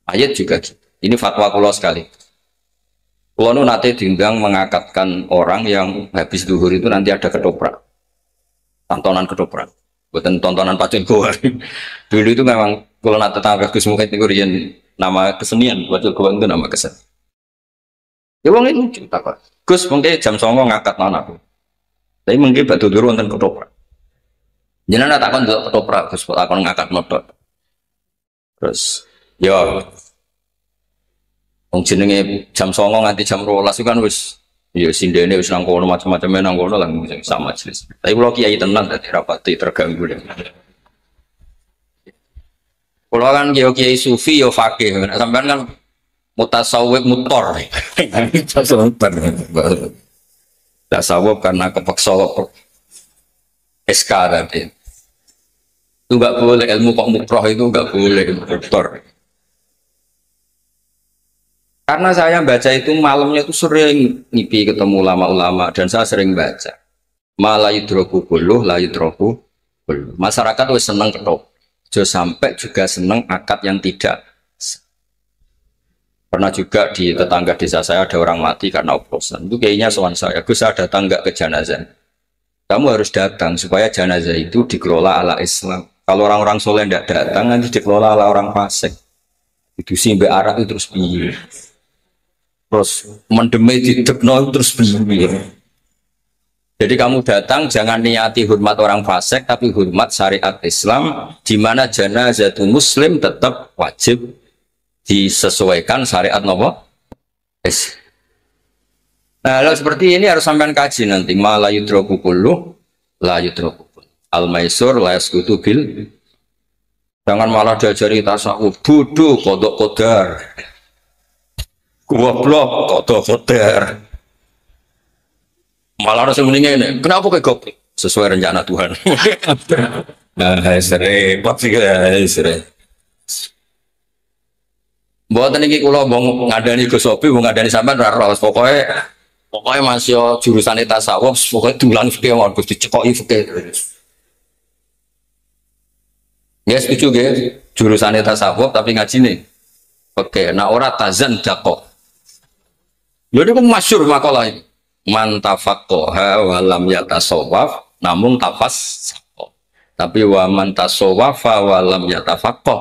Ayat juga gitu. Ini fatwa kulo sekali. Kulo nu nate diundang mengakatkan orang yang habis duhur itu nanti ada ketoprak, tontonan ketoprak. Bukan tontonan pacul goa. Dulu itu memang kulo nate tangga Gus Mukhid itu rian nama kesenian, pacul goa itu nama kesenian. Ya wong itu lucu tak Pak. Gus mungkin jam 09.00 ngangkat nona aku. Tapi mungkin batu dulu wonten ketoprak. Jangan tak kon delok ketoprak Gus kok takon ngangkat motor. Terus ya wong jenenge jam 09.00 nganti jam 12 itu kan wis ya sindene wis nang kono macam-macam nang kono lah sama majelis. Tapi kalau kiai tenang dadi rapati terganggu deh. Kalau kan kiai sufi yo fakih, sampean kan mutasawwif mutor. Tasawuf karena kepeksa SK tadi. Itu nggak boleh ilmu kok mukroh itu nggak boleh dokter. Karena saya baca itu malamnya itu sering ngipi ketemu ulama-ulama dan saya sering baca. Malah yudroku buluh, la yudroku buluh. Masyarakat tuh seneng ketop. Jo sampai juga seneng akad yang tidak. Pernah juga di tetangga desa saya ada orang mati karena oplosan. Itu kayaknya soal saya. Gus saya datang nggak ke jenazah. Kamu harus datang supaya jenazah itu dikelola ala Islam. Kalau orang-orang soleh tidak datang nanti dikelola ala orang fasik. Itu sih mbak arak itu terus piye. Terus mendeme di tekno terus piye. Jadi kamu datang jangan niati hormat orang fasik tapi hormat syariat Islam di mana jenazah itu muslim tetap wajib disesuaikan syariat nopo. Nah, kalau seperti ini harus sampean kaji nanti. Ma la yudroku kullu la yudroku al maisur la yaskutu bil. Jangan malah diajari tasawuf bodoh kodok kodar. Goblok kodok kodar. Malah harus mendingin. Kenapa kayak goblok? Sesuai rencana Tuhan. Nah, sering, pasti sering. Buat ini kalau mau ngadani Gus Sofi, mau ngadani sampean rara, pokoknya masih jurusan tasawuf, pokoknya tulang fikih mau Gus dicekoki fikih. Ya setuju guys, jurusan tasawuf tapi ngaji nih. Oke, nah ora tazan dakok. Jadi aku masyhur makalah ini. Man tafaqaha wa lam yatasawwaf, namun tafas. Tapi wa man tasawwafa wa lam yatafaqqah.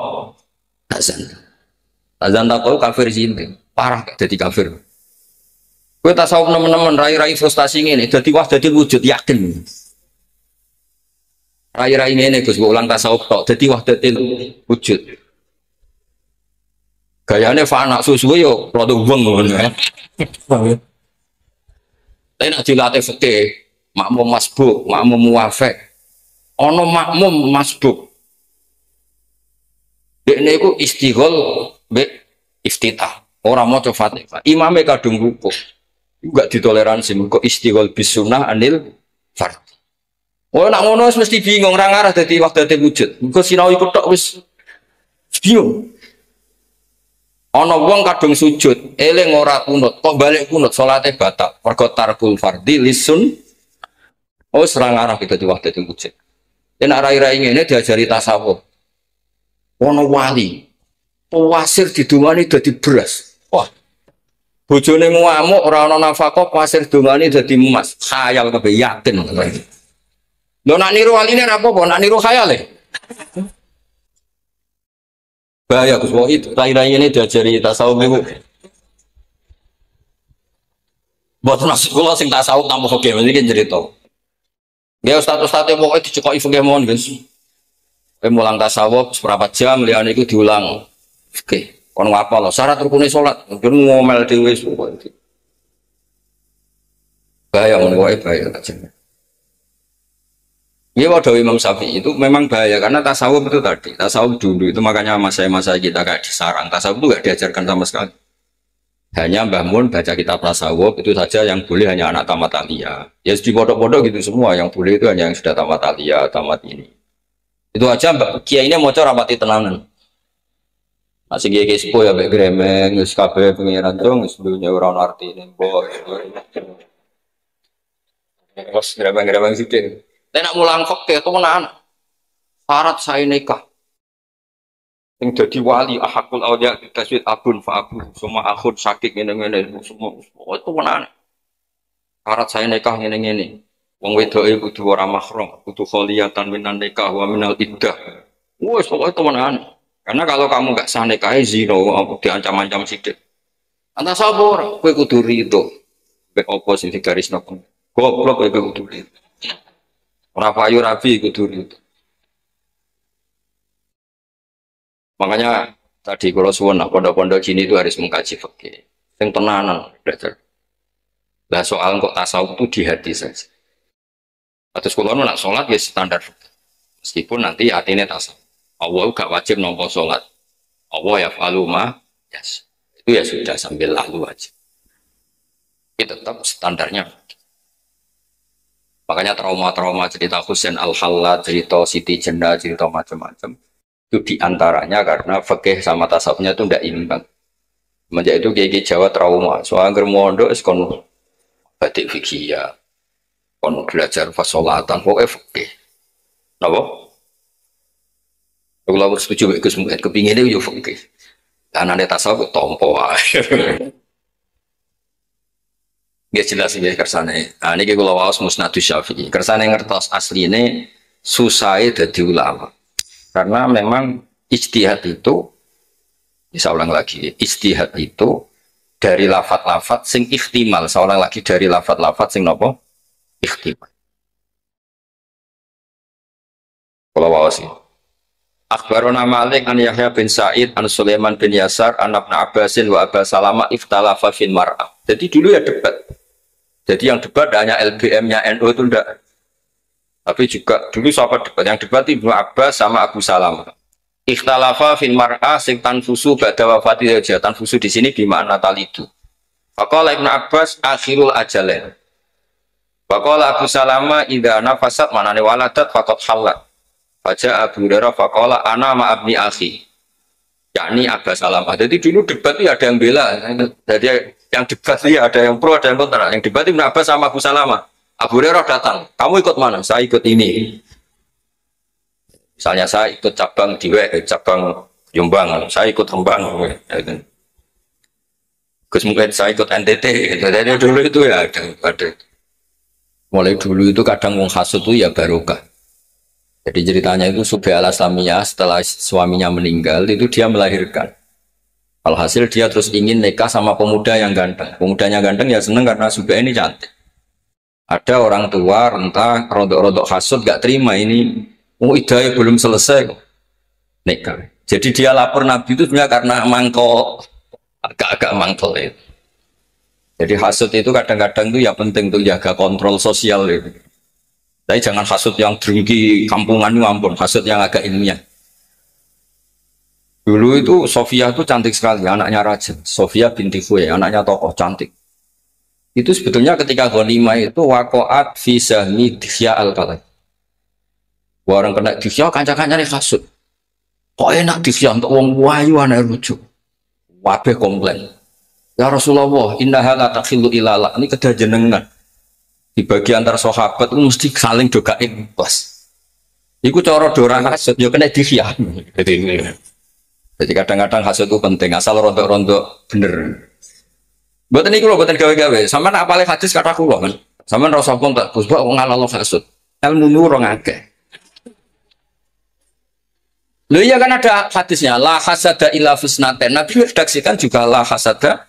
Tazan. Azan tak tahu kafir sih parah jadi kafir. Gue tasawuf teman-teman rai-rai frustasi ini jadi wah jadi wujud yakin. Rai-rai ini Gus ulang tasawuf tok jadi wah jadi wujud. Gayanya fana susu yo produk buang ngono ya. Tapi nak dilatih fikih makmum masbuk, makmum muwafaq. Ono makmum masbuk. Dekne iku istighol be iftitah. Orang mau coba Fatihah. Imamnya kadung rukuk. Enggak ditoleransi kok istighol bisunah anil fard. Oh nak ngono mesti bingung ra ngarah dadi waktu dadi wujud. Engko sinau iku tok wis bingung. Ana wong kadung sujud, eling ora kunut, kok balik kunut salate batal. Mergo tarkul fardhi lisun. Oh serang arah kita di waktu dadi wujud. Nek rai-rai ngene diajari tasawuf. Ono wali pewasir didungani dadi beras. Wah. Bojone ngamuk ora ana nafkah pasir dungani dadi emas. Khayal kabeh yakin. Lho nak niru waline ora apa-apa, nak niru khayal e. Bahaya Gus wong itu rai-rai ini diajari tasawuf niku. Mboten maksud kula sing tasawuf tanpa fikih mriki cerita. Nggih ustaz-ustaz pokoke dicekoki fikih mawon, Gus. Mulang tasawuf seberapa jam liyane iku diulang. Oke, kon ngapa lo? Syarat rukune salat, mungkin ngomel dhewe pokoke. Bahaya ngono wae bahaya aja. Ya wadah Imam Syafi'i itu memang bahaya karena tasawuf itu tadi, tasawuf dulu itu makanya masa-masa kita kayak disarang, tasawuf itu gak diajarkan sama sekali. Hanya Mbah Mun baca kitab tasawuf itu saja yang boleh hanya anak tamat aliyah. Ya di bodoh-bodoh gitu semua, yang boleh itu hanya yang sudah tamat aliyah, tamat ini. Itu aja Mbak Kiai ini mau cara rapati tenanan. Masih Kiai sepuh ya Mbak Gremeng, wis kabeh pengiran dong, wis dunya ora ono artine mbok. Wes gremeng-gremeng sithik. Nek nak mulang fikih temenan. Syarat saya nikah. Yang jadi wali ahakul awliya taswid abun fa abu semua akhun sakit ngene-ngene semua itu menahan. Syarat saya nikah ngene-ngene. Wong wedoke kudu ora mahram, kudu kholiyatan minan nikah wa minal iddah. Wes pokoke temenan. Karena kalau kamu nggak sah nikah zina diancam-ancam sidik. Antara sapa ora kowe kudu rido. Bek opo sing digarisno pun. Goblok kowe kudu rido. Ora payu rabi kudu rido. Makanya tadi kalau suwun pondok-pondok sini itu harus mengkaji fikih. Yang tenanan belajar. Lah soal kok tasawuf itu di hati saja. Atus kalau nak sholat ya standar. Meskipun nanti hatinya tasawuf. Allah gak wajib nompo sholat. Allah ya faluma. Yes. Itu ya sudah sambil lalu aja. Itu tetap standarnya. Makanya trauma-trauma cerita Husain Al-Hallad, cerita Siti Jenar, cerita macam-macam. Itu diantaranya karena fikih sama tasawufnya itu tidak imbang. Semenjak itu kiai Jawa trauma. Soal germondo kon batik fikih ya. Kon belajar fasolatan, pokoknya fikih. Napa? Kalau aku setuju Gus Muhammad kepinginnya yo fikih. Karena ada tasawuf tompo ae. Ya jelas ya kersane. Nah ini kalau waos musnadus Syafi'i. Kersane ngertos asline susah dadi ulama. Karena memang ijtihad itu bisa ulang lagi. Ijtihad itu dari lafat-lafat sing ihtimal. Saya ulang lagi dari lafat-lafat sing nopo? Ikhtimal. Kalau wawas ini. Akhbarona Malik an Yahya bin Sa'id an Sulaiman bin Yasar an Ibnu Abbasin wa Aba Salama iftalafa fil mar'ah. Jadi dulu ya debat. Jadi yang debat hanya LBM-nya NU itu enggak. Tapi juga dulu siapa debat? Yang debat Ibnu Abbas sama Abu Salama. Ikhtalafa fil mar'ah sing tanfusu ba'da wafati raja. Tanfusu di sini bima'na talidu. Faqala Ibnu Abbas akhirul ajalain. Faqala Abu Salama idza nafasat manane waladat faqad halat. Baca Abu Hurairah faqala ana ma abni akhi. Yakni Abu Salamah. Jadi dulu debat itu ada yang bela. Jadi yang debat itu ada yang pro, ada yang kontra. Yang debat Ibnu Abbas sama Abu Salamah. Abu Hurairah datang. Kamu ikut mana? Saya ikut ini. Misalnya saya ikut cabang cabang Jombang. Saya ikut Rembang. Gus mungkin saya ikut NTT. Jadi dulu itu ya ada. Mulai dulu itu kadang wong hasud itu ya barokah. Jadi ceritanya itu Subhi al-Aslamiyah setelah suaminya meninggal itu dia melahirkan. Alhasil dia terus ingin nikah sama pemuda yang ganteng. Pemudanya ganteng ya seneng karena Subhi ini cantik. Ada orang tua rentah rodok-rodok hasud gak terima ini. Idahnya belum selesai nikah. Jadi dia lapor Nabi itu sebenarnya karena mangkol agak-agak mangkol itu. Jadi hasud itu kadang-kadang itu ya penting untuk jaga kontrol sosial itu. Tapi jangan hasud yang dengki kampungan itu ampun, hasud yang agak ilmiah. Dulu itu Sofia itu cantik sekali, anaknya raja. Sofia binti Khuwe, anaknya tokoh cantik. Itu sebetulnya ketika ghanimah itu waqa'at fi sahmi Dihya al-Kalai. Orang kena Dihya kanca-kancane hasud. Kok enak Dihya untuk wong wayu anak rujuk. Wabeh komplain. Ya Rasulullah, innaha la takhillu ilala. Ini kedah jenengan. Di bagi antar sahabat itu mesti saling dogain plus. Iku cara dorang hasud, ya kena Dihya. Jadi kadang-kadang hasud itu penting, asal rontok-rontok bener. Buat ini kalau buatan gawe-gawe, sama nak apalagi hadis kata kulo kan, sama rasa pun tak, terus buat ngalalo hasud, ilmu nurung agak. Loh iya kan ada hadisnya, la hasada illa fusnaten. Nabi redaksikan juga la hasada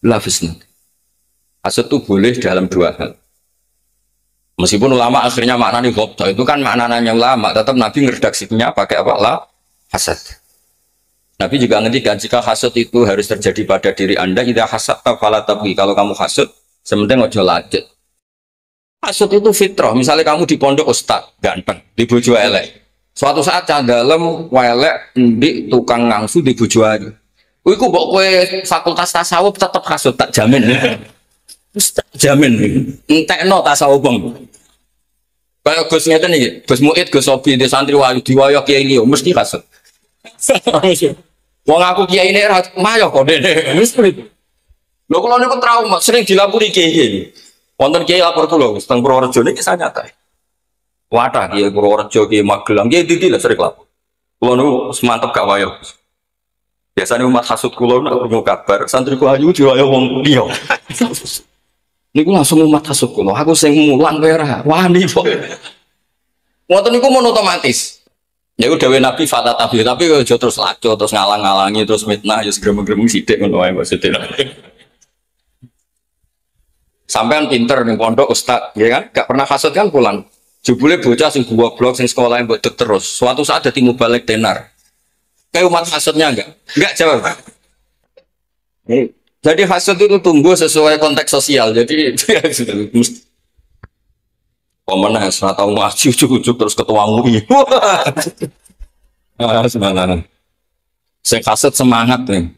illa fusnaten. Hasud itu boleh dalam dua hal. Meskipun ulama akhirnya maknanya ghabta, itu kan maknanya ulama, tetap Nabi ngeredaksinya pakai apa? La hasad. Nabi juga ngendikan jika hasud itu harus terjadi pada diri Anda, idza hasadta fala tabghi. Kalau kamu hasud, sementing ojo lanjut. Hasud itu fitrah. Misalnya kamu di pondok ustaz ganteng, di bojo elek. Suatu saat candalem welek ndik tukang ngangsu di bojo ayu. Iku mbok kowe fakultas tasawuf tetap hasud tak jamin. Tak jamin. Entekno tasawuf bang. Kayak Gus ngeten iki, Gus Muid, Gus Sobi di santri wayu diwayo kiai iki mesti hasud. Wong aku kiai ini mayo kok dene. Lho kula niku trauma sering dilapuri kiai. Wonten kiai lapor kula teng Purworejo niki saya nyata. Wadah kiai Purworejo kiai Magelang kiai dadi lah sering lapor. Kulo nu semantep gak wayo. Biasanya umat hasud kulo nak krungu kabar santri ku ayu diwayo wong liya. Niku langsung umat hasud kulo. Aku sing mulang kowe ora wani kok. Ngoten niku mon otomatis. Ya udah Nabi fata tapi aja terus laco terus ngalang-ngalangi terus mitnah ya gremeng-gremeng sithik ngono wae maksudnya. Sampean pinter ning pondok ustaz, ya kan? Gak pernah hasud kan pulang. Jebule bocah sing goblok sing sekolah mbok terus. Suatu saat dadi mubalek tenar. Kayak umat hasudnya enggak? Enggak jawab. Jadi hasud itu tumbuh sesuai konteks sosial. Jadi pemenang setelah tahu ngaji ujuk-ujuk terus ketua MUI. Semangat. Saya kasut semangat nih.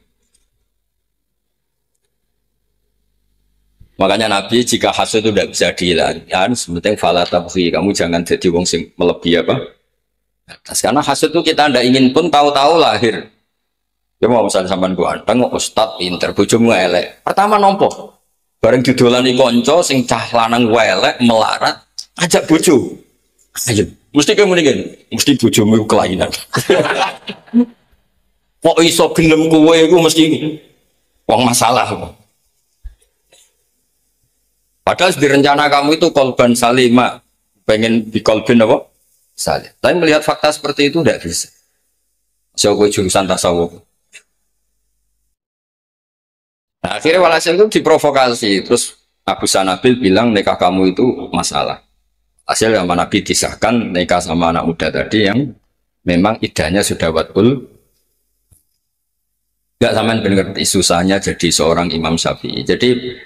Makanya Nabi jika hasud itu tidak bisa dihilangkan, sementing fala tabghi, kamu jangan jadi wong sing melebihi apa? Karena hasud itu kita tidak ingin pun tahu-tahu lahir. Ya mau misalnya sampean gua anteng ustad pinter bojomu elek. Pertama nompo. Bareng didolani konco sing cah lanang elek melarat ajak bojo. Ayo, mesti kamu nih mesti bojomu kelainan. Kok iso gelem kowe iku mesti wong masalah. Padahal di rencana kamu itu kolban salima, pengen di kolbin apa? Salim. Tapi melihat fakta seperti itu tidak bisa. So gue jurusan tasawuf. Nah, akhirnya walhasil itu diprovokasi. Terus Abu Sanabil bilang nikah kamu itu masalah. Hasil sama Nabi disahkan nikah sama anak muda tadi yang memang idahnya sudah watul. Gak sampean bener susahnya jadi seorang Imam Syafi'i. Jadi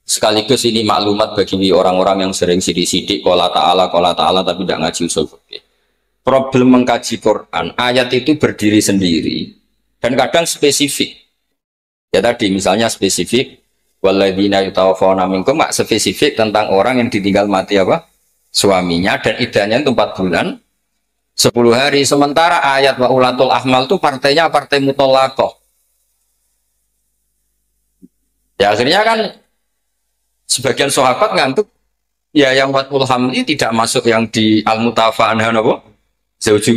sekaligus ini maklumat bagi orang-orang yang sering sidik-sidik qala ta'ala tapi tidak ngaji usul fikih. Problem mengkaji Quran, ayat itu berdiri sendiri dan kadang spesifik. Ya tadi misalnya spesifik walladzina yutawaffawna minkum, spesifik tentang orang yang ditinggal mati apa? Suaminya dan idahnya itu 4 bulan 10 hari. Sementara ayat wa ulatul ahmal itu partainya partai mutallaqah. Ya akhirnya kan sebagian sahabat ngantuk ya yang watul hamli tidak masuk yang di al-mutafa anha apa? Zaujuh.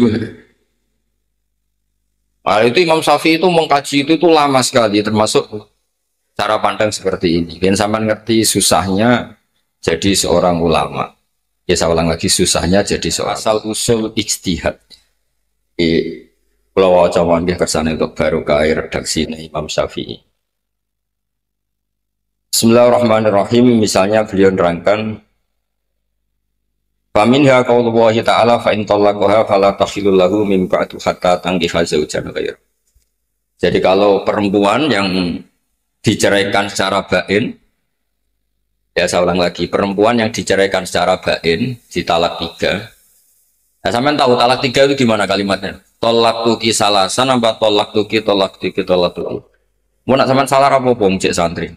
Nah, itu Imam Syafi'i itu mengkaji itu lama sekali termasuk cara pandang seperti ini. Dan sampai ngerti susahnya jadi seorang ulama. Ya saya ulang lagi susahnya jadi seorang asal usul ijtihad. Pulau Wacawan dia kersane untuk barokah redaksi Imam Syafi'i. Bismillahirrahmanirrahim. Misalnya beliau nerangkan faminha qaulullahi ta'ala fa in talaqaha fala tahillu lahu min ba'du hatta tankiha zawjan ghairu. Jadi kalau perempuan yang diceraikan secara bain, ya saya ulang lagi, perempuan yang diceraikan secara bain di talak 3. Nah, sampean tahu talak 3 itu gimana kalimatnya? Tolak tuki salasan apa tolak tuki. Mau nak sampean salah apa bong cek santri?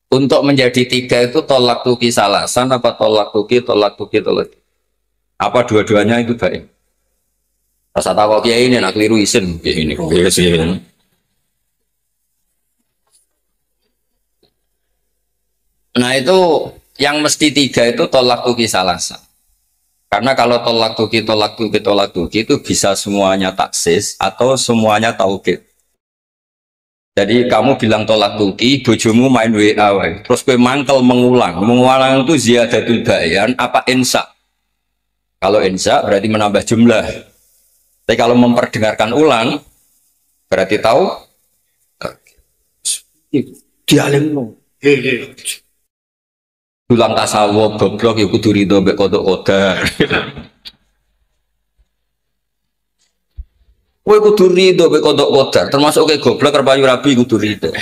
Untuk menjadi 3 itu tolak tuki salasan apa tolak tuki. Apa dua-duanya itu baik? Rasa tahu kiai ini nak keliru isin ini. Nah itu yang mesti 3 itu tolak tuki salasan. Karena kalau tolak tuki itu bisa semuanya taksis atau semuanya taukid. Jadi kamu bilang tolak tuki, bojomu main WA, terus gue mangkel mengulang itu ziyadatul bayan apa insya? Kalau insya berarti menambah jumlah. Tapi kalau memperdengarkan ulang berarti tahu dialim ulang tasawuf goblok ya kudu rido mbek kodok kodar. Kowe kudu rido mbek kodok kodar, termasuk kayak goblok kerpayu rabi kudu rido.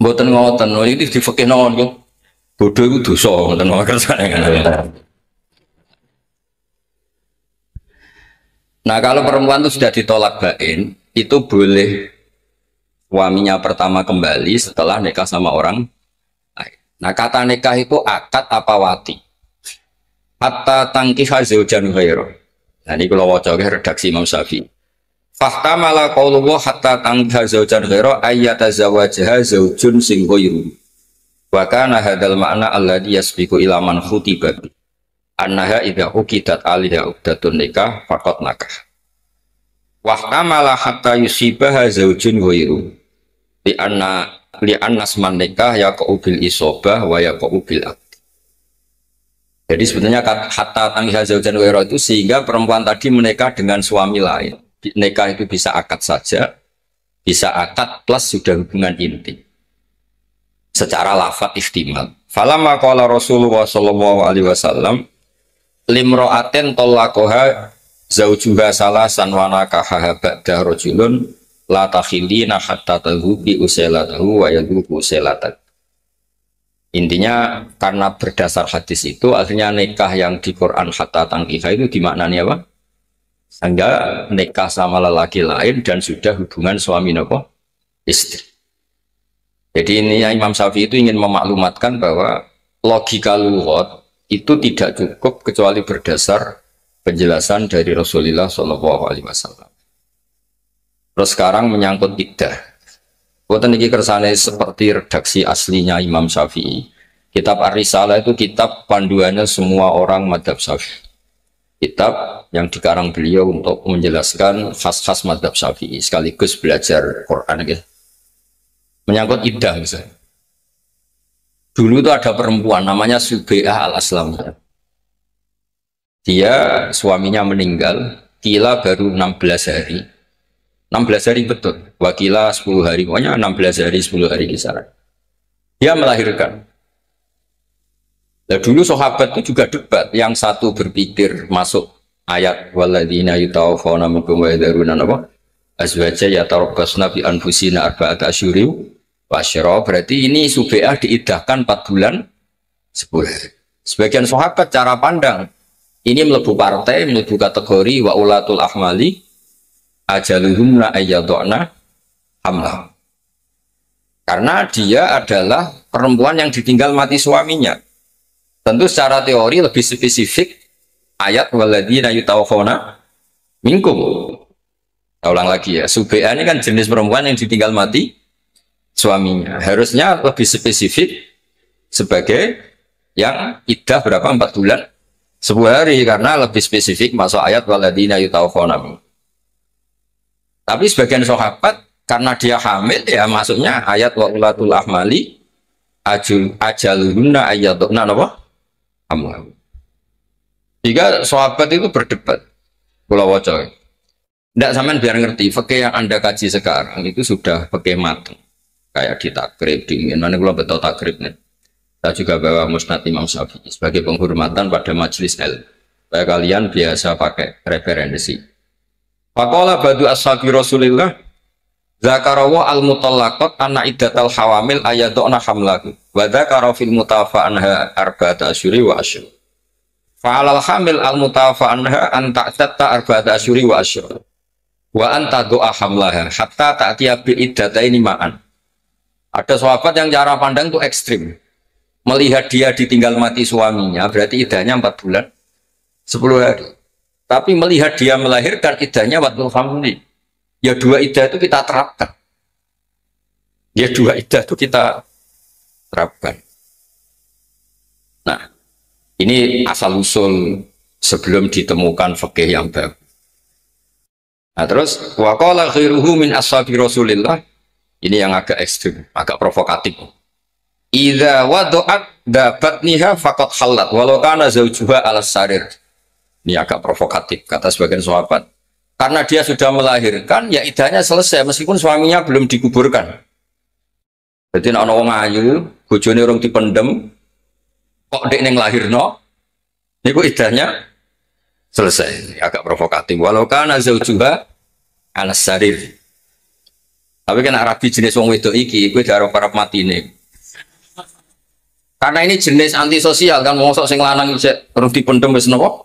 Mboten ngoten, iki di fikih nang kok. Bodho iku dosa ngoten kersane. Nah, kalau perempuan itu sudah ditolak bain, itu boleh suaminya pertama kembali setelah nikah sama orang lain. Nah, kata nikah itu akad apa wati? Hatta tangkiha zaujan ghairu. Nah, ini kalau waca redaksi Imam Syafi'i. Fahtamala qaulullah hatta tangkiha zaujan ghairu ayyatazawajaha zaujun sing ghairu. Wa kana hadzal ma'na alladhi yasbiqu ila man khutiba. annaha idza uqidat alaiha uqdatun nikah faqad nakah wa amala hatta yusibaha zaujun ghairu li anna asman nikah yaqau bil isobah wa yaqau bil aqd. Jadi sebetulnya hatta tangiha zaujan ghairu itu sehingga perempuan tadi menikah dengan suami lain. Nikah itu bisa akad saja, bisa akad plus sudah hubungan inti secara lafadz ihtimal. Falamma qala Rasulullah sallallahu alaihi wasallam limra'atin talaqaha zaujuha salasan wa nakaha ba'da rajulun la takhilina hatta tadhubi usailatahu wa yadhubu usailatak. Intinya karena berdasar hadis itu akhirnya nikah yang di Quran hatta tangkiha itu dimaknani apa? Sehingga nikah sama lelaki lain dan sudah hubungan suami nopo istri. Jadi ini Imam Syafi'i itu ingin memaklumatkan bahwa logika lughat itu tidak cukup kecuali berdasar penjelasan dari Rasulullah Shallallahu Alaihi Wasallam. Terus sekarang menyangkut iddah. Buatan ini kersane seperti redaksi aslinya Imam Syafi'i. Kitab Ar-Risalah itu kitab panduannya semua orang madhab Syafi'i. Kitab yang dikarang beliau untuk menjelaskan khas-khas madhab Syafi'i sekaligus belajar Quran. Gitu. Menyangkut iddah misalnya. Dulu itu ada perempuan namanya Subai'ah al-Aslamiyah. Dia suaminya meninggal, kila baru 16 hari. 16 hari betul, wakila 10 hari, pokoknya 16 hari 10 hari kisaran. Dia melahirkan. Nah, dulu sahabat itu juga debat, yang satu berpikir masuk ayat walladzina yutawaffawna minkum wa yadharuna azwaja yatarabbasna bi anfusina arba'ata asyhuri Wasyara, berarti ini Subai'ah diidahkan 4 bulan 10 hari. Sebagian sahabat cara pandang ini melebu partai, melebu kategori wa ulatul ahmali ajaluhumna ayyadona hamlah. Karena dia adalah perempuan yang ditinggal mati suaminya. Tentu secara teori lebih spesifik ayat walladzina yutawaffawna minkum. Saya ulang lagi ya, Subai'ah ini kan jenis perempuan yang ditinggal mati suaminya, harusnya lebih spesifik sebagai yang iddah berapa 4 bulan 10 hari karena lebih spesifik masuk ayat waladina yutawaffawna. Tapi sebagian sahabat karena dia hamil ya masuknya ayat wa ulatul ahmali ajaluhunna ayyaduna hamlah. Jika sahabat itu berdebat kula waca. Ndak sampean biar ngerti fikih yang Anda kaji sekarang itu sudah fikih mateng. Kayak di takrib, di mana kalau betul takrib nih. Saya juga bawa musnad Imam Syafi'i sebagai penghormatan pada majelis ilmu. Supaya kalian biasa pakai referensi. Faqala badu ashabi Rasulillah zakarawa al-mutallaqat anna iddatal hawamil ayaduna hamlahu wa dzakara fil mutafa anha arba'ata asyuri wa asyur. Fa'alal hamil al-mutafa anha an ta'tatta arba'ata asyuri wa asyur. Wa anta do'a hamlaha hatta ta'tiya bi iddataini ma'an. Ada sahabat yang cara pandang itu ekstrim. Melihat dia ditinggal mati suaminya, berarti iddahnya 4 bulan 10 hari. Tapi melihat dia melahirkan, iddahnya waktu hamli. Ya 2 iddah itu kita terapkan. Ya 2 iddah itu kita terapkan. Nah, ini asal-usul sebelum ditemukan fikih yang baru. Nah terus, wa qala khairuhu min ashabi Rasulillah. Ini yang agak ekstrim, agak provokatif. Idza wada'at dabatniha faqad halat walau kana zaujuha alas sarir. Ini agak provokatif kata sebagian sahabat. Karena dia sudah melahirkan, ya iddahnya selesai meskipun suaminya belum dikuburkan. Jadi nek ana wong ayu, bojone urung dipendem, kok ndek ning lahirno, niku iddahnya selesai. Ini agak provokatif. Walau kana zaujuha alas sarir. Tapi kan Arabi jenis wong wedok iki, gue darah para mati nih. Karena ini jenis antisosial kan, wong sok sing lanang isih urung dipendhem wis napa?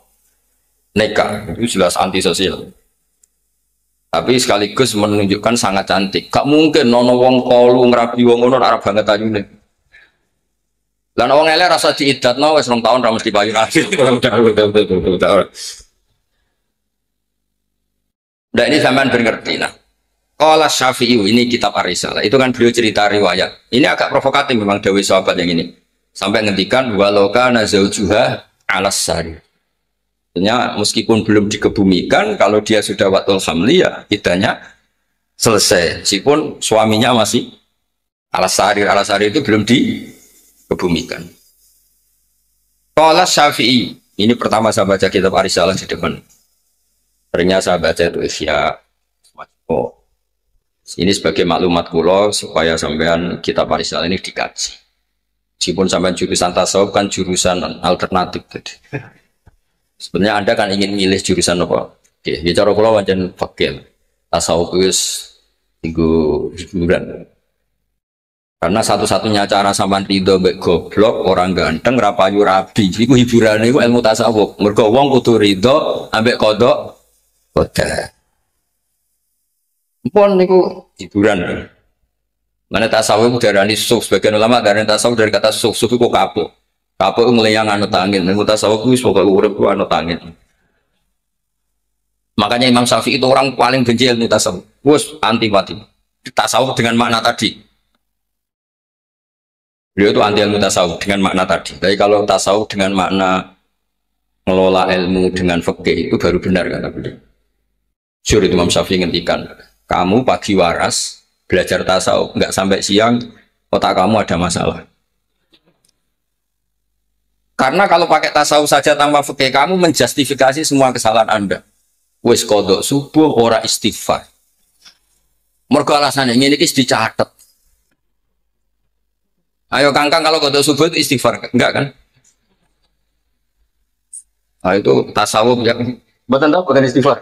Nikah. Itu jelas antisosial. Tapi sekaligus menunjukkan sangat cantik. Gak mungkin nono wong kolu ngrabi wong ngono ora banget ayune. Lah wong elek rasa diidatno wis 2 tahun ra mesti payu rapi. Nah ini sampean ben ngerti nah. Qala Syafi'i, ini kitab Ar-Risalah. Itu kan beliau cerita riwayat. Ini agak provokatif memang dawuh sahabat yang ini. Sampai ngendikan walau kana zaujuha alas sari. Artinya meskipun belum dikebumikan, kalau dia sudah watul hamli ya iddahnya selesai. Meskipun suaminya masih alas sari itu belum dikebumikan. Qala Syafi'i, ini pertama saya baca kitab Arisalah di depan. Ternyata saya baca itu Ihya. Oh, ini sebagai maklumat kula supaya sampean kitab Arisalah ini dikaji. Meskipun sampean jurusan tasawuf kan jurusan alternatif tadi. Sebenarnya Anda kan ingin milih jurusan apa? Oke, bicara kula wajan fakir. Tasawuf itu hiburan. Karena satu-satunya cara sampean ridho mbek goblok orang ganteng rapayu rabi iku hiburane iku ilmu tasawuf. Mergo wong kudu ridho ambek kodok qadar. Pun niku hiburan. Mana tasawuf darani suf, sebagian ulama darani tasawuf dari kata suf iku kapuk. Kapuk ngleyang anut angin. Ilmu tasawuf wis pokoke urip ku anut angin. Makanya Imam Syafi'i itu orang paling benci ilmu tasawuf. Wes anti-mati. Tasawuf dengan makna tadi. Beliau itu anti ilmu tasawuf dengan makna tadi. Tapi kalau tasawuf dengan makna ngelola ilmu dengan fikih itu baru benar kata beliau. Syur itu Imam Syafi'i ngendikan, kamu pagi waras belajar tasawuf nggak sampai siang otak kamu ada masalah. Karena kalau pakai tasawuf saja tanpa fikih kamu menjustifikasi semua kesalahan Anda. Wis kodok subuh ora istighfar. Mergo alasannya ini dicatat. Ayo kangkang kalau kodok subuh itu istighfar, enggak kan? Nah itu tasawuf yang bukan tahu bukan istighfar.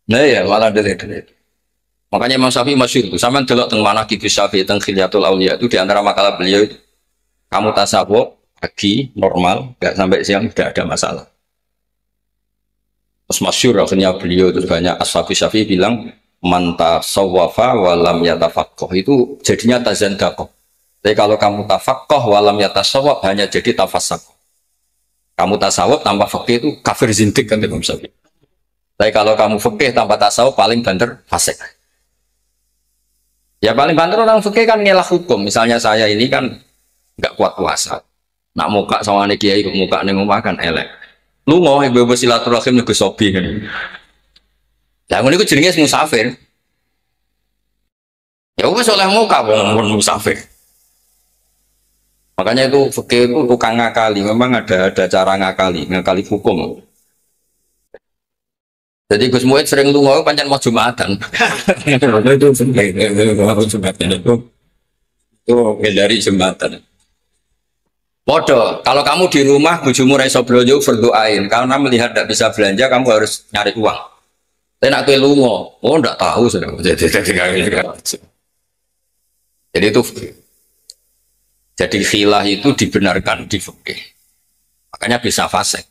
Nah ya malah dele. Makanya Imam Syafi'i masyhur itu. Sampeyan delok teng manaqib Syafi'i teng Khilyatul Auliya itu di antara makalah beliau itu kamu tasawuf pagi normal, enggak sampai siang tidak ada masalah. Terus masyhur akhirnya beliau terus banyak ashabi Syafi'i bilang manta sawwafa walam yatafaqqah itu jadinya tazandakoh. Tapi kalau kamu tafaqqah walam yatasawwab hanya jadi tafassak. Kamu tasawuf tanpa fikih itu kafir zindik kan Imam Syafi'i. Tapi kalau kamu fikih tanpa tasawuf paling banter fasik. Ya paling banter orang fikih kan ngelak hukum. Misalnya saya ini kan nggak kuat puasa. Nak muka sama ane kiai kok muka ning omah kan elek. Lu mau ibu silaturahim nego sobi kan. Lah ngono iku jenenge musafir. Ya wis oleh muka wong musafir. Makanya itu fikih itu tukang ngakali, memang ada cara ngakali hukum. Jadi Gus Muid sering lunga pancen mau Jumatan. Itu Jumatan itu dari Jumatan. Podo, kalau kamu di rumah bojomu ra iso blonjo berdoain karena melihat tidak bisa belanja kamu harus nyari uang. Tapi nak kowe lunga, oh ndak tahu sudah. Jadi itu jadi khilah itu dibenarkan di fikih. Makanya bisa fasik.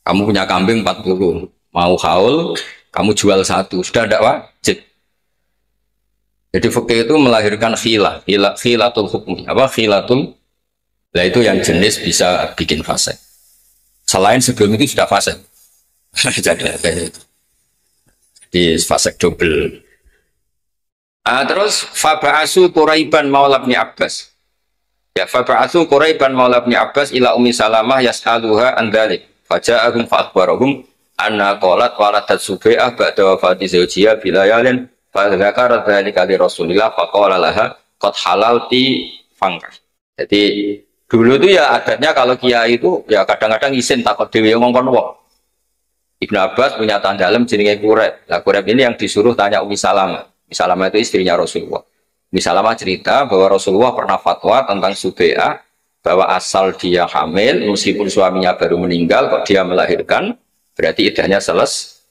Kamu punya kambing 40, mau haul, kamu jual 1, sudah tidak wajib. Jadi fikih itu melahirkan khilatul hukmi. Apa khilatul? Nah itu yang jenis bisa bikin fasik. Selain sebelum itu sudah fasik. Jadi kayak itu. Di fasik double. Terus faba'asu Quraiban maula bin Abbas. Ya faba'asu Quraiban maula bin Abbas ila Ummi Salamah yas'aluha an dzalik. Faja'ahum fa'akhbarahum anna qalat waladat Subai'ah ba'da wafati zawjiha bilayalin fa dzakara dzalika li Rasulillah faqala laha qad halalti fangkah. Jadi dulu itu ya adatnya kalau kiai itu ya kadang-kadang izin takut dhewe ngongkon wong. Ibnu Abbas punya tandalem jenenge Quraib. Nah, Quraib ini yang disuruh tanya Ummi Salamah. Ummi Salamah itu istrinya Rasulullah. Ummi Salamah cerita bahwa Rasulullah pernah fatwa tentang Subai'ah bahwa asal dia hamil meskipun suaminya baru meninggal kok dia melahirkan berarti iddahnya selesai.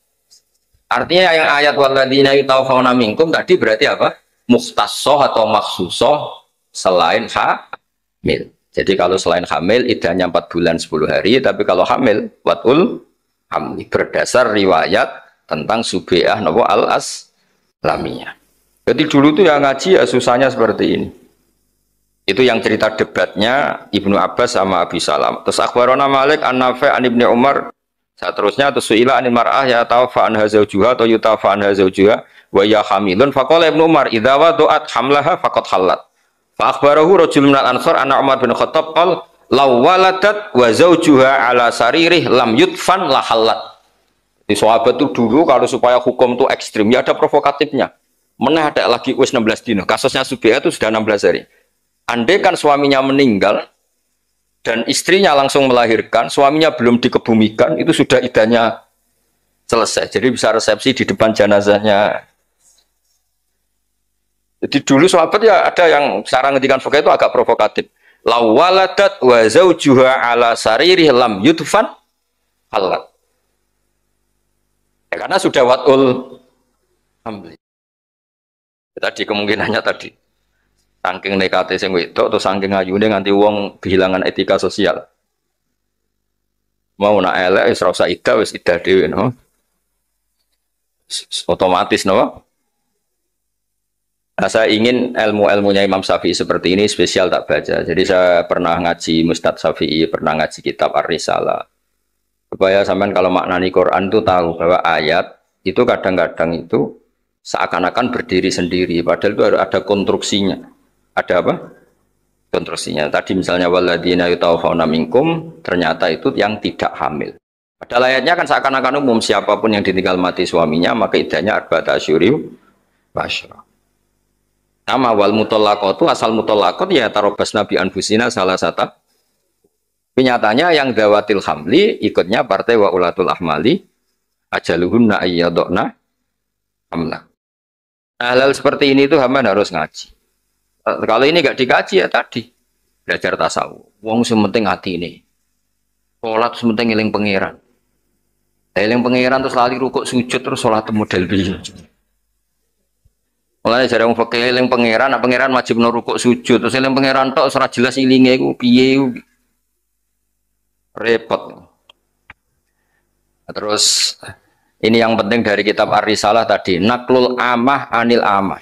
Artinya yang ayat walladzina yutawaffawna minkum tadi berarti apa? Mukhtassoh atau makhsusoh selain hamil. Jadi kalau selain hamil iddahnya 4 bulan 10 hari, tapi kalau hamil watul hamli berdasar riwayat tentang Subai'ah nopo al-Aslamiyah. Jadi dulu tuh yang ngaji ya susahnya seperti ini. Itu yang cerita debatnya Ibnu Abbas sama Abi Salam. Terus akhbarona Malik an-Nafi' an Ibnu Umar. Seterusnya terus suila anil mar'ah ya tawfa anha zawjuha atau yutafa anha zawjuha wa ya hamilun faqala Ibnu Umar idza wada'at hamlaha faqad halat. Fa akhbarahu rajulun minal ansar anna Umar bin Khattab qala law waladat wa zaujuha ala saririh lam yudfan la halat. Di sahabat itu dulu kalau supaya hukum itu ekstrim ya ada provokatifnya. Meneh ada lagi wis 16 dino. Kasusnya Subai'ah itu sudah 16 hari. Andai kan suaminya meninggal dan istrinya langsung melahirkan, suaminya belum dikebumikan, itu sudah idahnya selesai. Jadi bisa resepsi di depan jenazahnya. Jadi dulu sahabat ya ada yang sekarang ngendikan fikih itu agak provokatif. Law waladat wa zaujuha ala saririh lam yudfan halat. Ya, karena sudah watul hamli. Tadi kemungkinannya tadi saking nekate sing wedok atau saking ayune nganti wong kehilangan etika sosial. Mau nak elek wis ora usah iddah wis iddah dhewe no. Otomatis no. Nah, saya ingin ilmu-ilmunya Imam Syafi'i seperti ini spesial tak baca. Jadi saya pernah ngaji Mustad Syafi'i, pernah ngaji kitab Ar-Risalah. Supaya sampean kalau maknani Quran itu tahu bahwa ayat itu kadang-kadang itu seakan-akan berdiri sendiri, padahal itu ada konstruksinya. Ada apa? Konstruksinya. Tadi misalnya waladina yutawaffawna minkum, ternyata itu yang tidak hamil. Padahal ayatnya kan seakan-akan umum, siapapun yang ditinggal mati suaminya maka iddahnya arba'ata asyhur wa asyra. Nama wal mutallaqatu, asal mutallaqat ya tarobas nabi anfusina salah satu. Nyatanya yang dawatil hamli ikutnya partai wa ulatul ahmali ajaluhunna ayyadna hamla. Hal-hal seperti ini tuh hamba harus ngaji. Kalau ini nggak dikaji ya tadi belajar tasawuf. Wong sementing hati ini. Sholat sementing eling pangeran. Eling pangeran terus lali rukuk sujud terus sholat model biru. Mulane jare wong fikih eling pangeran, nek pangeran wajib no rukuk sujud terus eling pangeran tok ora jelas ilinge iku piye. Repot. Terus ini yang penting dari kitab Ar-Risalah tadi, naklul amah anil amah.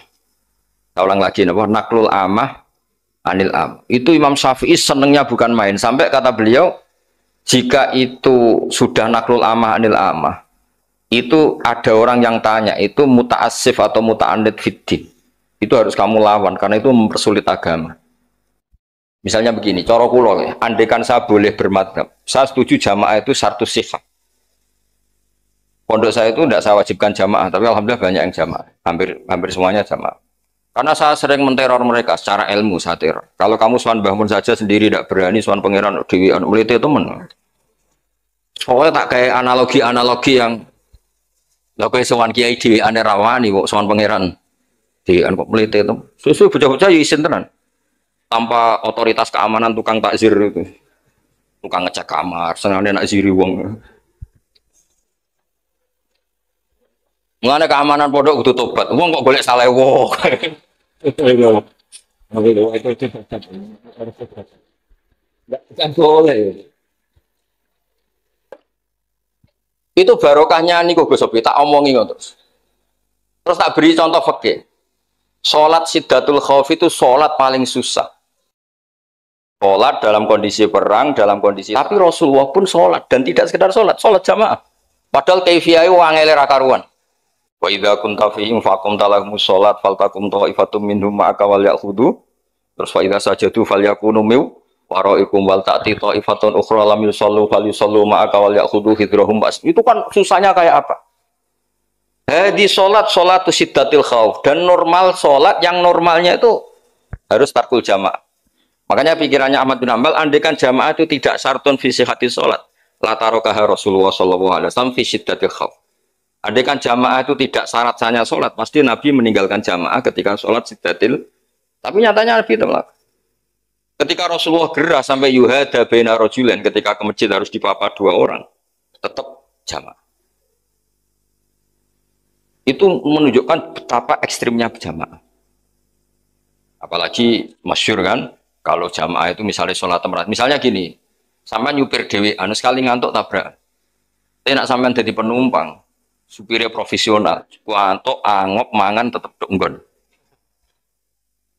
Saya ulang lagi, naklul amah anil amah. Itu Imam Syafi'i senengnya bukan main. Sampai kata beliau, jika itu sudah naklul amah anil amah, itu ada orang yang tanya, itu muta'assif atau muta'anid fiddin. Itu harus kamu lawan, karena itu mempersulit agama. Misalnya begini, cara kula ya, andaikan saya boleh bermadhab, saya setuju jamaah itu syartus sihah. Pondok saya itu tidak saya wajibkan jamaah, tapi alhamdulillah banyak yang jamaah, hampir semuanya jamaah. Karena saya sering menteror mereka secara ilmu, saya teror. Kalau kamu sowan bangun saja sendiri tidak berani sowan pangeran dewi melite temen. Soalnya tak kayak analogi yang lo kayak sowan kiai dewi ane rawani, kok sowan pangeran dewi kok melite itu. Susu bocah-bocah ya isin tenan. Tanpa otoritas keamanan tukang takzir itu, tukang ngecek kamar, senangnya nak ziri wong. Mengenai keamanan pondok kudu tobat, wong kok golek salah wong. Itu barokahnya nih kok Sopi tak omongi terus. Terus tak beri contoh fikih. Salat Siddatul Khauf itu salat paling susah. Sholat dalam kondisi perang, dalam kondisi tapi Rasulullah pun sholat dan tidak sekedar sholat jamaah. Padahal kaifiyah wangele ra karuan. Wa idza kunta fihim faqumta lahumus sholat faltakum ta'ifatum minhum ma'aka wal ya'khudhu. Terus fa idza sajadu falyakunu min waraikum wal ta'ti ta'ifatun ukhra lam yusallu falyusallu ma'aka wal ya'khudhu hidrahum bas. Itu kan susahnya kayak apa? Di sholat Siddatul Khauf dan normal sholat yang normalnya itu harus tarkul jamaah. Makanya pikirannya Ahmad bin Hanbal, andaikan jamaah itu tidak syartun fi sihhati sholat, la tarokaha Rasulullah sallallahu alaihi wasallam fi syiddatil khauf. Andaikan jamaah itu tidak syarat sahnya sholat, pasti Nabi meninggalkan jamaah ketika sholat syiddatil. Tapi nyatanya Nabi itu melakukan. Ketika Rasulullah gerah sampai yuhada baina rajulain, ketika ke masjid harus dipapa 2 orang, tetap jamaah. Itu menunjukkan betapa ekstrimnya jamaah. Apalagi masyhur kan, kalau jamaah itu misalnya sholat tempat, misalnya gini, sampai nyupir dewi, anu sekali ngantuk tabrak. Tapi nak sampai jadi penumpang, supirnya profesional, ngantuk, angop, mangan tetap donggon.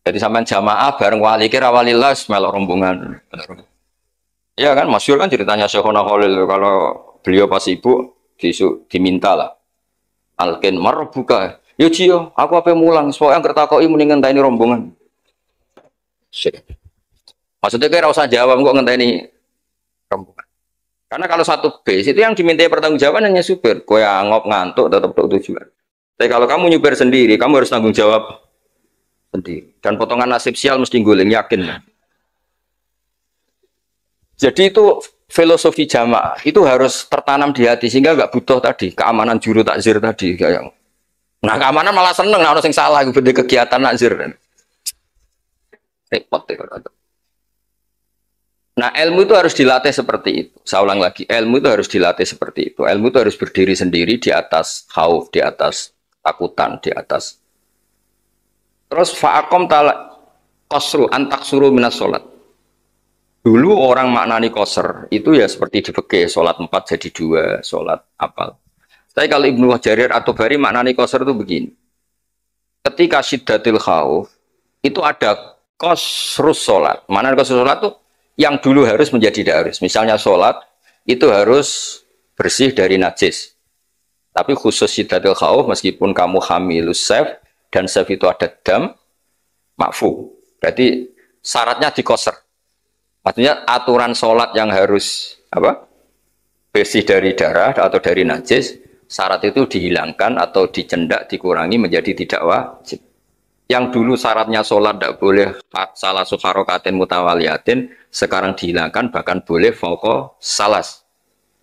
Jadi sampai jamaah bareng wali kira walillah, melok rombongan. Iya kan, masyhur kan ceritanya Syekhona Khalil, kalau beliau pas ibu diminta lah, alken marbuka, yo cio, aku apa mulang, soalnya kertakoi mendingan tani rombongan. Maksudnya kayak usah jawab kok ngenteni rombongan. Karena kalau satu base itu yang dimintai pertanggungjawaban hanya supir. Kowe angop ngantuk tetap tok tujuan. Tapi kalau kamu nyupir sendiri, kamu harus tanggung jawab sendiri. Dan potongan nasib sial mesti guling, yakin. Jadi itu filosofi jamaah itu harus tertanam di hati sehingga nggak butuh tadi keamanan juru takzir tadi kayak. Nah keamanan malah seneng, nah orang yang salah gue kegiatan takzir. Repot ya. Nah ilmu itu harus dilatih seperti itu. Saya ulang lagi, ilmu itu harus dilatih seperti itu. Ilmu itu harus berdiri sendiri di atas khauf, di atas takutan, di atas. Terus fa'akom talak kosru antak suruh minas sholat. Dulu orang maknani koser itu ya seperti di fikih, sholat 4 jadi 2, sholat apal. Tapi kalau Ibnu Jarir atau Bari maknani koser itu begini. Ketika syiddatil khauf itu ada kosrus sholat. Maknani kosrus sholat itu yang dulu harus menjadi tidak harus. Misalnya sholat itu harus bersih dari najis. Tapi khusus syiddatil khauf meskipun kamu hamilus sef dan sef itu ada dam makfu. Berarti syaratnya dikoser. Maksudnya aturan sholat yang harus bersih dari darah atau dari najis, syarat itu dihilangkan atau dicendak, dikurangi menjadi tidak wajib. Yang dulu syaratnya sholat tidak boleh salah sukharokatin mutawaliyatin, sekarang dihilangkan bahkan boleh fauqa salas.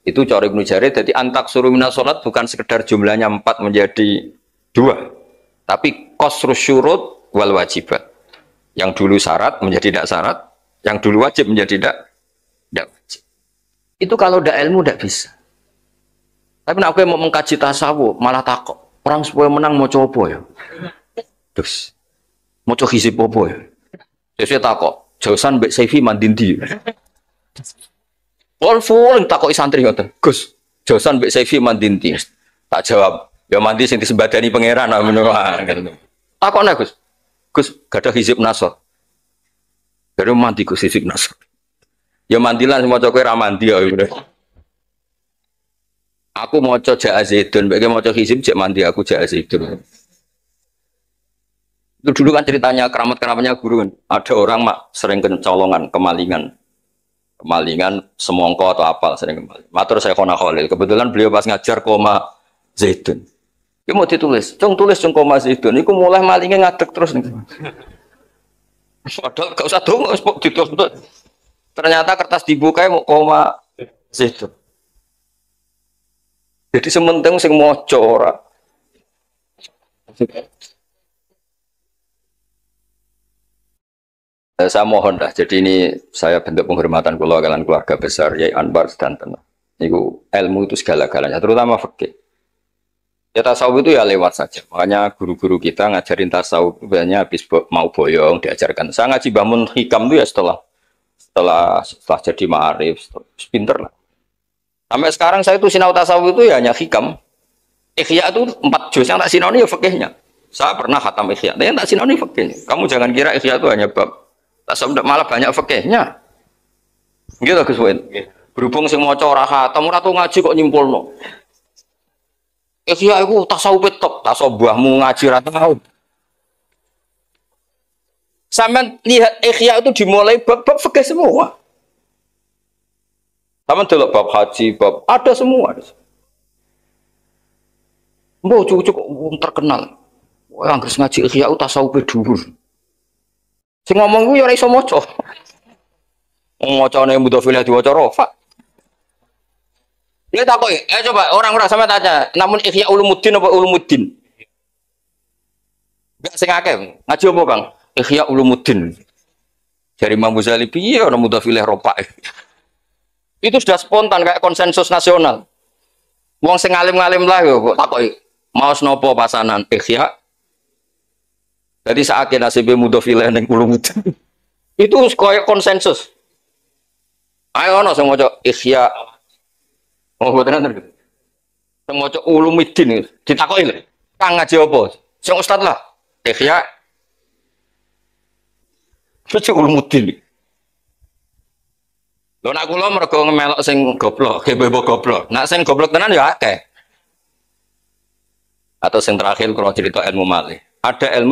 Itu cara Ibnu Jarir. Jadi antak suruh minas sholat bukan sekedar jumlahnya 4 menjadi 2, tapi qasrus syurut wal wajibat. Yang dulu syarat menjadi tidak syarat, yang dulu wajib menjadi tidak wajib. Itu kalau tidak ilmu tidak bisa. Tapi nak aku mau mengkaji tasawuf malah takut. Orang supaya menang mau coba ya. Terus mau coba hizib apa ya. Saya takut. Jausan Mbak Saifi mandindi. Full takut santri ngoten. Gus, jausan Mbak Saifi mandindi. Tak jawab. Ya mandi sing disembadani pangeran takut nek Gus. Gus gak ada hizib nasor. Dari mandi ku sisik nasr. Ya mandilan semua cokwe ramandi ya. Aku mau coba Ja'azidun, bagi mau coba hizib cek mandi aku Ja'azidun. Itu dulu kan ceritanya keramat-keramatnya guru kan. Ada orang sering kencolongan, kemalingan semongko atau apa sering kemalingan. Matur saya Khona Khalil. Kebetulan beliau pas ngajar koma zaitun. Dia mau ditulis, tulis koma zaitun. Iku mulai malingnya ngadeg terus nih. Padahal gak usah dong, dituntut. Ternyata kertas dibuka mau koma situ. Jadi sementing sing moco ora. Saya mohon dah. Jadi ini saya bentuk penghormatan kalian keluarga besar Yai Anwar dan teman. Niku ilmu itu segala-galanya, terutama fikih. Ya tasawuf itu ya lewat saja. Makanya guru-guru kita ngajarin tasawuf banyak habis mau boyong diajarkan. Saya ngaji bangun hikam itu ya setelah jadi ma'arif, pinter lah. Sampai sekarang saya itu sinau tasawuf itu ya hanya hikam. Ikhya itu 4 juz yang tak sinau ya fikihnya. Saya pernah khatam ikhya, tapi yang tak sinau ini fikihnya. Kamu jangan kira ikhya itu hanya bab tasawuf, malah banyak fikihnya. Gitu Gus Win. Berhubung sing maca ora khatam ora tau ngaji kok nyimpulno. Ikhya itu tasawuf top, tasawuf buahmu ngaji ra tau. Sampeyan lihat ikhya itu dimulai bab-bab fikih semua. Sampeyan delok bab haji, bab ada semua. Mbok cukup terkenal. Wah, anggere ngaji ikhya itu tasawuf dhuwur. Sing ngomong ku ya ora iso maca. Macane mudhofilah diwaca rafa. Dia takut, coba orang-orang sama tanya, namun Ihya Ulumuddin apa Ulumuddin? Enggak sing akeh. Ngaji apa, Bang? Ihya Ulumuddin. Dari Imam Ghazali piye ana mudhafilah ropa. Itu sudah spontan kayak konsensus nasional. Wong sing alim-alim lah yo kok takoki, maos napa pasanan Ihya? Jadi saake nasibe mudhafilah ning Ulumuddin. Itu koyo konsensus. Ayo ana sing maca Ihya. Oh, betul betul. Semua cok Ulumuddin ditakoki lho. Kang ngaji apa? Sing ustaz lah. Ihya. Cok Ulumuddin. Lho nak kula mergo ngemelok sing goblok, bebo goblok. Nak sing goblok tenan ya akeh. Atau sing terakhir kalau cerita ilmu malih. Ada ilmu